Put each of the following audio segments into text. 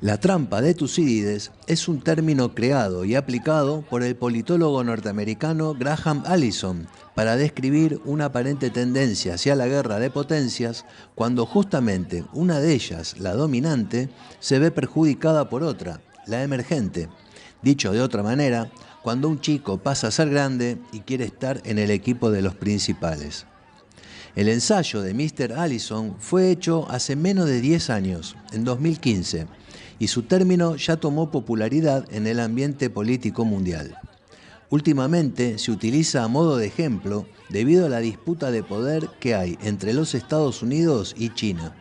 La trampa de Tucídides es un término creado y aplicado por el politólogo norteamericano Graham Allison para describir una aparente tendencia hacia la guerra de potencias cuando justamente una de ellas, la dominante, se ve perjudicada por otra, la emergente. Dicho de otra manera, cuando un chico pasa a ser grande y quiere estar en el equipo de los principales. El ensayo de Mr. Allison fue hecho hace menos de 10 años, en 2015, y su término ya tomó popularidad en el ambiente político mundial. Últimamente se utiliza a modo de ejemplo debido a la disputa de poder que hay entre los Estados Unidos y China.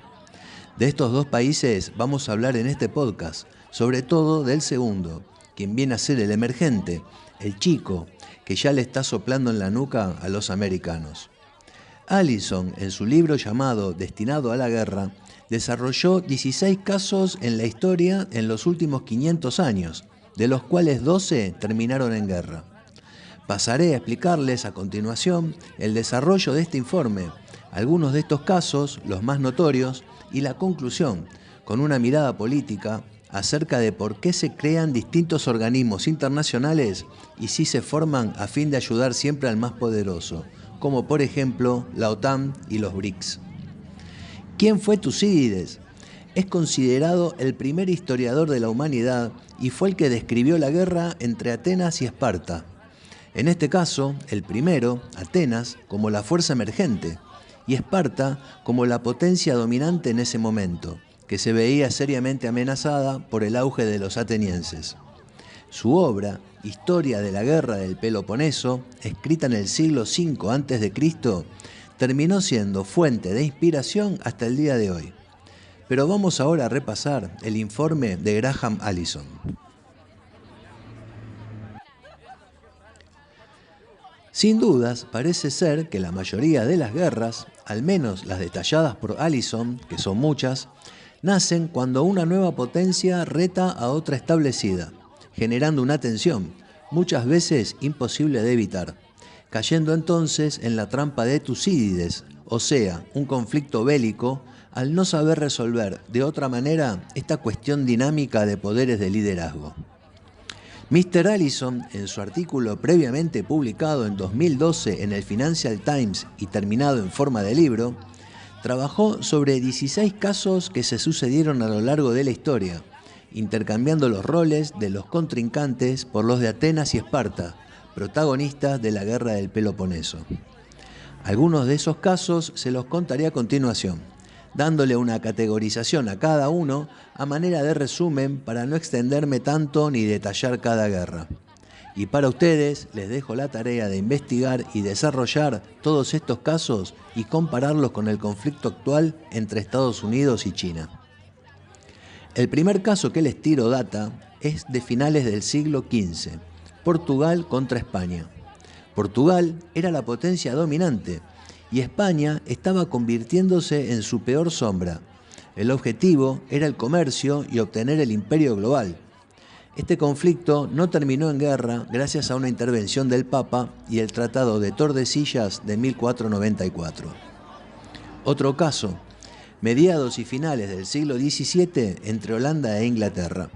De estos dos países vamos a hablar en este podcast, sobre todo del segundo, quien viene a ser el emergente, el chico, que ya le está soplando en la nuca a los americanos. Allison, en su libro llamado Destinado a la Guerra, desarrolló 16 casos en la historia en los últimos 500 años, de los cuales 12 terminaron en guerra. Pasaré a explicarles a continuación el desarrollo de este informe, algunos de estos casos, los más notorios, y la conclusión, con una mirada política, acerca de por qué se crean distintos organismos internacionales y si se forman a fin de ayudar siempre al más poderoso, como por ejemplo la OTAN y los BRICS. ¿Quién fue Tucídides? Es considerado el primer historiador de la humanidad y fue el que describió la guerra entre Atenas y Esparta. En este caso, el primero, Atenas, como la fuerza emergente, y Esparta como la potencia dominante en ese momento, que se veía seriamente amenazada por el auge de los atenienses. Su obra, Historia de la Guerra del Peloponeso, escrita en el siglo V a.C., terminó siendo fuente de inspiración hasta el día de hoy. Pero vamos ahora a repasar el informe de Graham Allison. Sin dudas, parece ser que la mayoría de las guerras, al menos las detalladas por Allison, que son muchas, nacen cuando una nueva potencia reta a otra establecida, generando una tensión, muchas veces imposible de evitar, cayendo entonces en la trampa de Tucídides, o sea, un conflicto bélico, al no saber resolver de otra manera esta cuestión dinámica de poderes de liderazgo. Mr. Allison, en su artículo previamente publicado en 2012 en el Financial Times y terminado en forma de libro, trabajó sobre 16 casos que se sucedieron a lo largo de la historia, intercambiando los roles de los contrincantes por los de Atenas y Esparta, protagonistas de la guerra del Peloponeso. Algunos de esos casos se los contaré a continuación, dándole una categorización a cada uno a manera de resumen para no extenderme tanto ni detallar cada guerra. Y para ustedes les dejo la tarea de investigar y desarrollar todos estos casos y compararlos con el conflicto actual entre Estados Unidos y China. El primer caso que les tiro data es de finales del siglo XV, Portugal contra España. Portugal era la potencia dominante y España estaba convirtiéndose en su peor sombra. El objetivo era el comercio y obtener el imperio global. Este conflicto no terminó en guerra gracias a una intervención del Papa y el Tratado de Tordesillas de 1494. Otro caso, mediados y finales del siglo XVII entre Holanda e Inglaterra.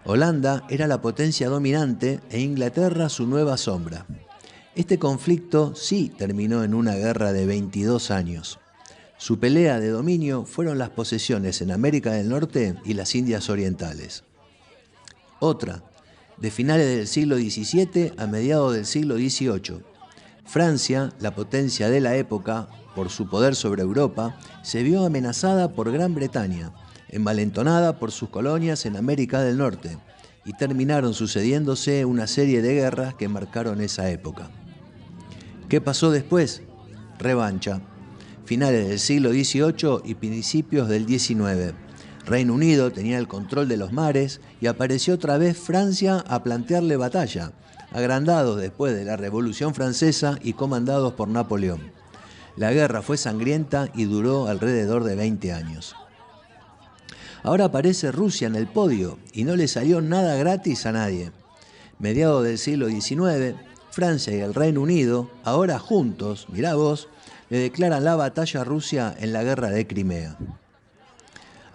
Holanda era la potencia dominante e Inglaterra su nueva sombra. Este conflicto sí terminó en una guerra de 22 años. Su pelea de dominio fueron las posesiones en América del Norte y las Indias Orientales. Otra, de finales del siglo XVII a mediados del siglo XVIII. Francia, la potencia de la época, por su poder sobre Europa, se vio amenazada por Gran Bretaña, envalentonada por sus colonias en América del Norte, y terminaron sucediéndose una serie de guerras que marcaron esa época. ¿Qué pasó después? Revancha. Finales del siglo XVIII y principios del XIX. Reino Unido tenía el control de los mares y apareció otra vez Francia a plantearle batalla, agrandados después de la Revolución Francesa y comandados por Napoleón. La guerra fue sangrienta y duró alrededor de 20 años. Ahora aparece Rusia en el podio y no le salió nada gratis a nadie. Mediados del siglo XIX, Francia y el Reino Unido, ahora juntos, mirá vos, le declaran la batalla a Rusia en la guerra de Crimea.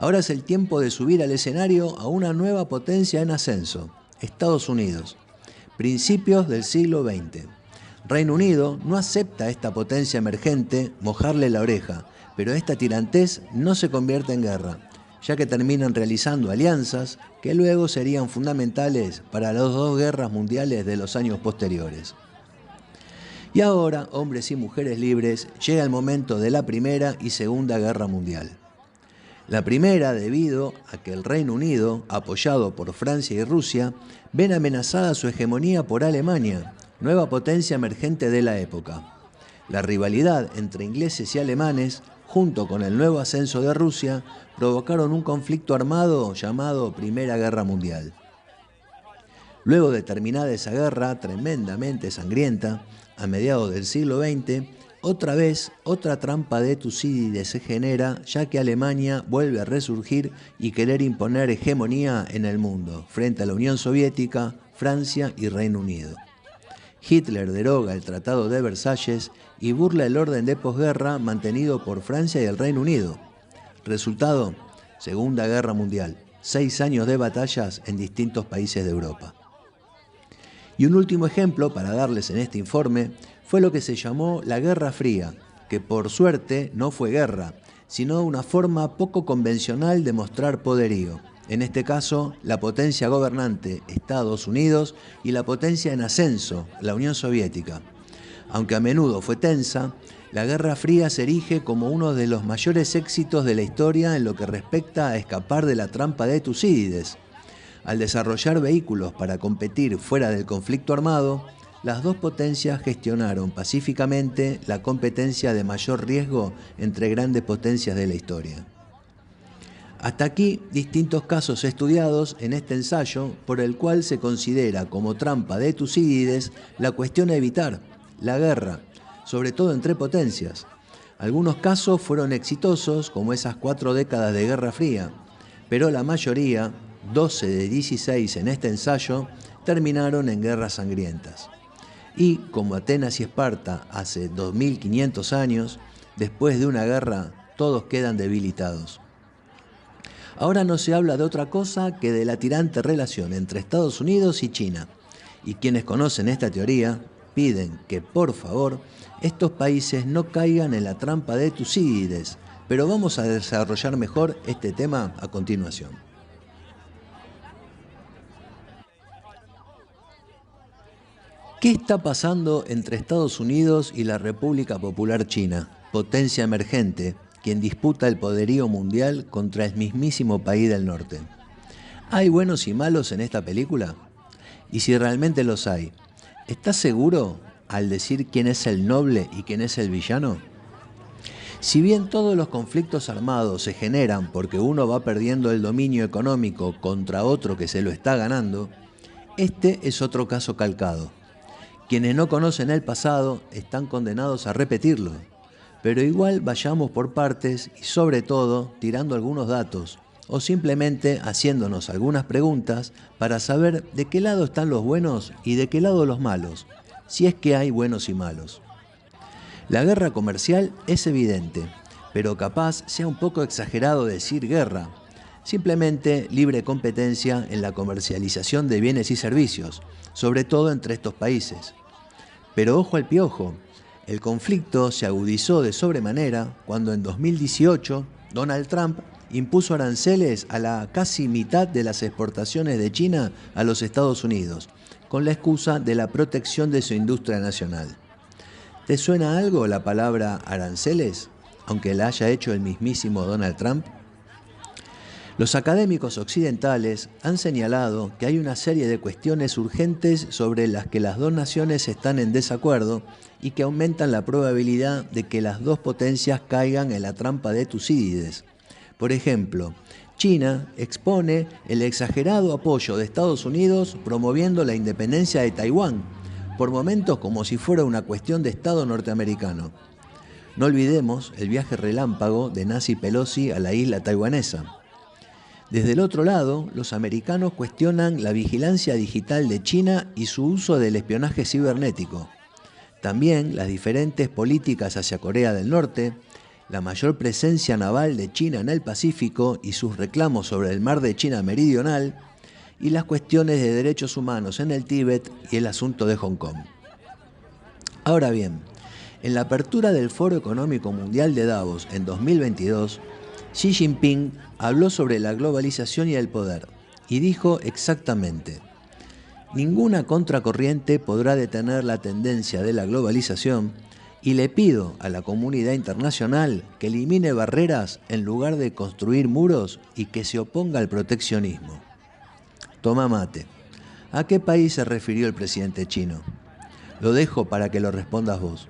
Ahora es el tiempo de subir al escenario a una nueva potencia en ascenso, Estados Unidos. Principios del siglo XX. Reino Unido no acepta a esta potencia emergente mojarle la oreja, pero esta tirantez no se convierte en guerra, ya que terminan realizando alianzas que luego serían fundamentales para las dos guerras mundiales de los años posteriores. Y ahora, hombres y mujeres libres, llega el momento de la Primera y Segunda Guerra Mundial. La primera debido a que el Reino Unido, apoyado por Francia y Rusia, ven amenazada su hegemonía por Alemania, nueva potencia emergente de la época. La rivalidad entre ingleses y alemanes, junto con el nuevo ascenso de Rusia, provocaron un conflicto armado llamado Primera Guerra Mundial. Luego de terminada esa guerra tremendamente sangrienta, a mediados del siglo XX, otra vez, otra trampa de Tucídides se genera, ya que Alemania vuelve a resurgir y querer imponer hegemonía en el mundo, frente a la Unión Soviética, Francia y Reino Unido. Hitler deroga el Tratado de Versalles y burla el orden de posguerra mantenido por Francia y el Reino Unido. Resultado, Segunda Guerra Mundial, 6 años de batallas en distintos países de Europa. Y un último ejemplo para darles en este informe fue lo que se llamó la Guerra Fría, que por suerte no fue guerra, sino una forma poco convencional de mostrar poderío. En este caso, la potencia gobernante, Estados Unidos, y la potencia en ascenso, la Unión Soviética. Aunque a menudo fue tensa, la Guerra Fría se erige como uno de los mayores éxitos de la historia en lo que respecta a escapar de la trampa de Tucídides. Al desarrollar vehículos para competir fuera del conflicto armado, las dos potencias gestionaron pacíficamente la competencia de mayor riesgo entre grandes potencias de la historia. Hasta aquí distintos casos estudiados en este ensayo por el cual se considera como trampa de Tucídides la cuestión a evitar, la guerra, sobre todo entre potencias. Algunos casos fueron exitosos, como esas 4 décadas de Guerra Fría, pero la mayoría, 12 de 16 en este ensayo, terminaron en guerras sangrientas. Y, como Atenas y Esparta hace 2500 años, después de una guerra, todos quedan debilitados. Ahora no se habla de otra cosa que de la tirante relación entre Estados Unidos y China. Y quienes conocen esta teoría piden que, por favor, estos países no caigan en la trampa de Tucídides, pero vamos a desarrollar mejor este tema a continuación. ¿Qué está pasando entre Estados Unidos y la República Popular China, potencia emergente, quien disputa el poderío mundial contra el mismísimo país del norte? ¿Hay buenos y malos en esta película? Y si realmente los hay, ¿estás seguro al decir quién es el noble y quién es el villano? Si bien todos los conflictos armados se generan porque uno va perdiendo el dominio económico contra otro que se lo está ganando, este es otro caso calcado. Quienes no conocen el pasado están condenados a repetirlo, pero igual vayamos por partes y sobre todo tirando algunos datos o simplemente haciéndonos algunas preguntas para saber de qué lado están los buenos y de qué lado los malos, si es que hay buenos y malos. La guerra comercial es evidente, pero capaz sea un poco exagerado decir guerra, simplemente libre competencia en la comercialización de bienes y servicios, sobre todo entre estos países. Pero ojo al piojo, el conflicto se agudizó de sobremanera cuando en 2018 Donald Trump impuso aranceles a la casi mitad de las exportaciones de China a los Estados Unidos, con la excusa de la protección de su industria nacional. ¿Te suena algo la palabra aranceles, aunque la haya hecho el mismísimo Donald Trump? Los académicos occidentales han señalado que hay una serie de cuestiones urgentes sobre las que las dos naciones están en desacuerdo y que aumentan la probabilidad de que las dos potencias caigan en la trampa de Tucídides. Por ejemplo, China expone el exagerado apoyo de Estados Unidos promoviendo la independencia de Taiwán, por momentos como si fuera una cuestión de Estado norteamericano. No olvidemos el viaje relámpago de Nancy Pelosi a la isla taiwanesa. Desde el otro lado, los americanos cuestionan la vigilancia digital de China y su uso del espionaje cibernético. También las diferentes políticas hacia Corea del Norte, la mayor presencia naval de China en el Pacífico y sus reclamos sobre el mar de China Meridional, y las cuestiones de derechos humanos en el Tíbet y el asunto de Hong Kong. Ahora bien, en la apertura del Foro Económico Mundial de Davos en 2022, Xi Jinping habló sobre la globalización y el poder, y dijo exactamente: ninguna contracorriente podrá detener la tendencia de la globalización, y le pido a la comunidad internacional que elimine barreras en lugar de construir muros y que se oponga al proteccionismo. Toma mate. ¿A qué país se refirió el presidente chino? Lo dejo para que lo respondas vos.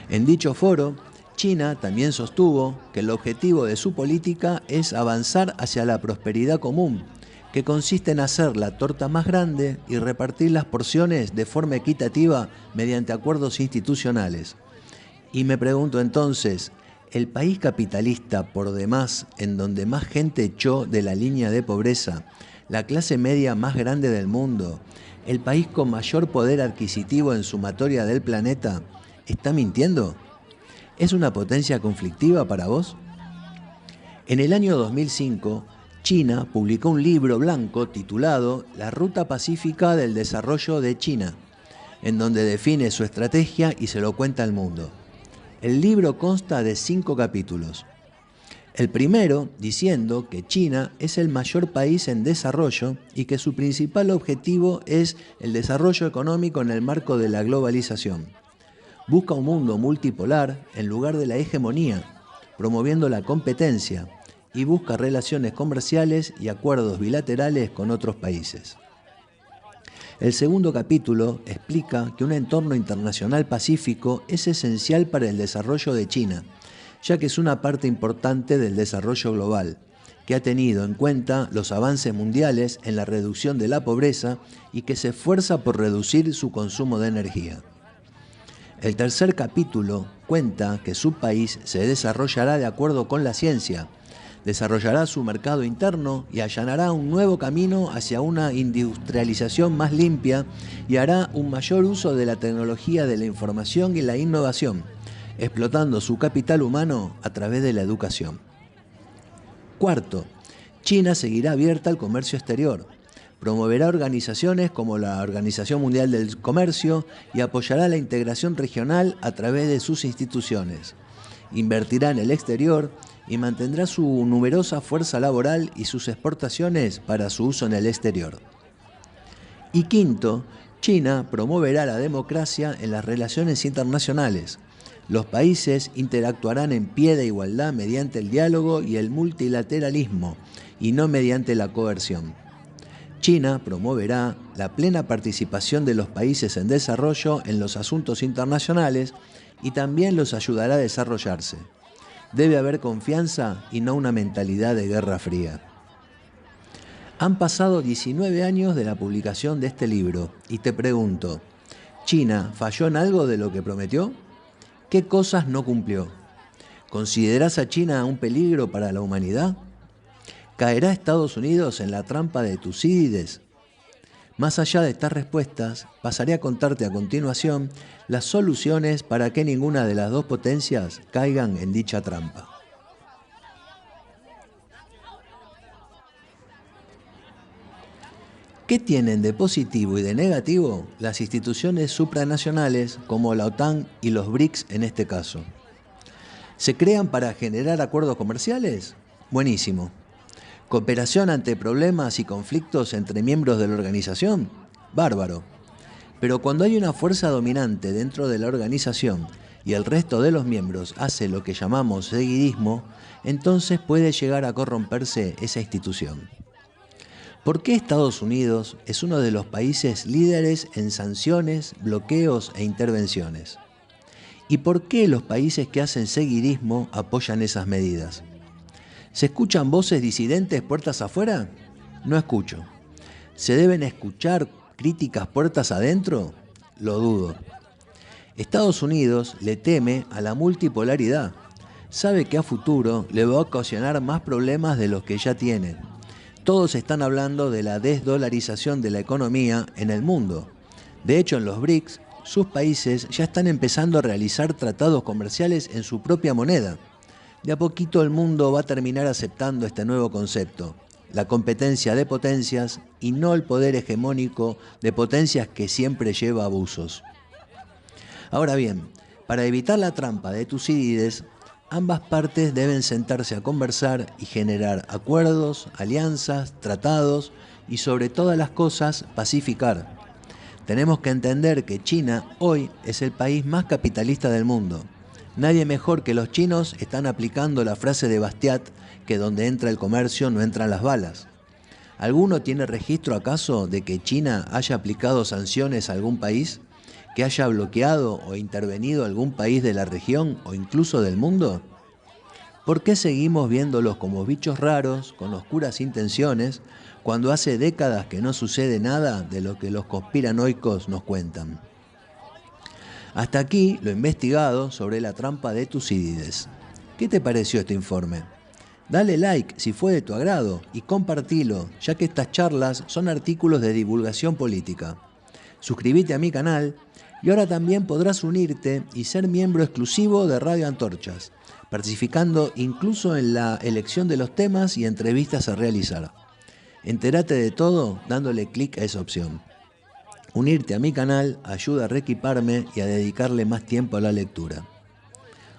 En dicho foro, China también sostuvo que el objetivo de su política es avanzar hacia la prosperidad común, que consiste en hacer la torta más grande y repartir las porciones de forma equitativa mediante acuerdos institucionales. Y me pregunto entonces, ¿el país capitalista por demás en donde más gente echó de la línea de pobreza, la clase media más grande del mundo, el país con mayor poder adquisitivo en sumatoria del planeta, está mintiendo? ¿Es una potencia conflictiva para vos? En el año 2005, China publicó un libro blanco titulado La Ruta Pacífica del Desarrollo de China, en donde define su estrategia y se lo cuenta al mundo. El libro consta de 5 capítulos. El primero diciendo que China es el mayor país en desarrollo y que su principal objetivo es el desarrollo económico en el marco de la globalización. Busca un mundo multipolar en lugar de la hegemonía, promoviendo la competencia, y busca relaciones comerciales y acuerdos bilaterales con otros países. El segundo capítulo explica que un entorno internacional pacífico es esencial para el desarrollo de China, ya que es una parte importante del desarrollo global, que ha tenido en cuenta los avances mundiales en la reducción de la pobreza y que se esfuerza por reducir su consumo de energía. El tercer capítulo cuenta que su país se desarrollará de acuerdo con la ciencia, desarrollará su mercado interno y allanará un nuevo camino hacia una industrialización más limpia y hará un mayor uso de la tecnología de la información y la innovación, explotando su capital humano a través de la educación. Cuarto, China seguirá abierta al comercio exterior, promoverá organizaciones como la Organización Mundial del Comercio y apoyará la integración regional a través de sus instituciones. Invertirá en el exterior y mantendrá su numerosa fuerza laboral y sus exportaciones para su uso en el exterior. Y quinto, China promoverá la democracia en las relaciones internacionales. Los países interactuarán en pie de igualdad mediante el diálogo y el multilateralismo, y no mediante la coerción. China promoverá la plena participación de los países en desarrollo en los asuntos internacionales y también los ayudará a desarrollarse. Debe haber confianza y no una mentalidad de guerra fría. Han pasado 19 años de la publicación de este libro y te pregunto, ¿China falló en algo de lo que prometió? ¿Qué cosas no cumplió? ¿Considerás a China un peligro para la humanidad? ¿Caerá Estados Unidos en la trampa de Tucídides? Más allá de estas respuestas, pasaré a contarte a continuación las soluciones para que ninguna de las dos potencias caigan en dicha trampa. ¿Qué tienen de positivo y de negativo las instituciones supranacionales como la OTAN y los BRICS en este caso? ¿Se crean para generar acuerdos comerciales? Buenísimo. ¿Cooperación ante problemas y conflictos entre miembros de la organización? Bárbaro. Pero cuando hay una fuerza dominante dentro de la organización y el resto de los miembros hace lo que llamamos seguidismo, entonces puede llegar a corromperse esa institución. ¿Por qué Estados Unidos es uno de los países líderes en sanciones, bloqueos e intervenciones? ¿Y por qué los países que hacen seguidismo apoyan esas medidas? ¿Se escuchan voces disidentes puertas afuera? No escucho. ¿Se deben escuchar críticas puertas adentro? Lo dudo. Estados Unidos le teme a la multipolaridad. Sabe que a futuro le va a ocasionar más problemas de los que ya tiene. Todos están hablando de la desdolarización de la economía en el mundo. De hecho, en los BRICS, sus países ya están empezando a realizar tratados comerciales en su propia moneda. De a poquito el mundo va a terminar aceptando este nuevo concepto, la competencia de potencias y no el poder hegemónico de potencias que siempre lleva a abusos. Ahora bien, para evitar la trampa de Tucídides, ambas partes deben sentarse a conversar y generar acuerdos, alianzas, tratados y sobre todas las cosas pacificar. Tenemos que entender que China hoy es el país más capitalista del mundo. Nadie mejor que los chinos están aplicando la frase de Bastiat que donde entra el comercio no entran las balas. ¿Alguno tiene registro acaso de que China haya aplicado sanciones a algún país? ¿Que haya bloqueado o intervenido algún país de la región o incluso del mundo? ¿Por qué seguimos viéndolos como bichos raros, con oscuras intenciones, cuando hace décadas que no sucede nada de lo que los conspiranoicos nos cuentan? Hasta aquí lo investigado sobre la trampa de Tucídides. ¿Qué te pareció este informe? Dale like si fue de tu agrado y compartilo, ya que estas charlas son artículos de divulgación política. Suscríbete a mi canal y ahora también podrás unirte y ser miembro exclusivo de Radio Antorchas, participando incluso en la elección de los temas y entrevistas a realizar. Entérate de todo dándole clic a esa opción. Unirte a mi canal ayuda a reequiparme y a dedicarle más tiempo a la lectura.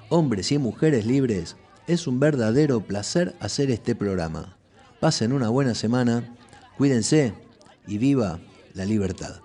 Hombres y mujeres libres, es un verdadero placer hacer este programa. Pasen una buena semana, cuídense y viva la libertad.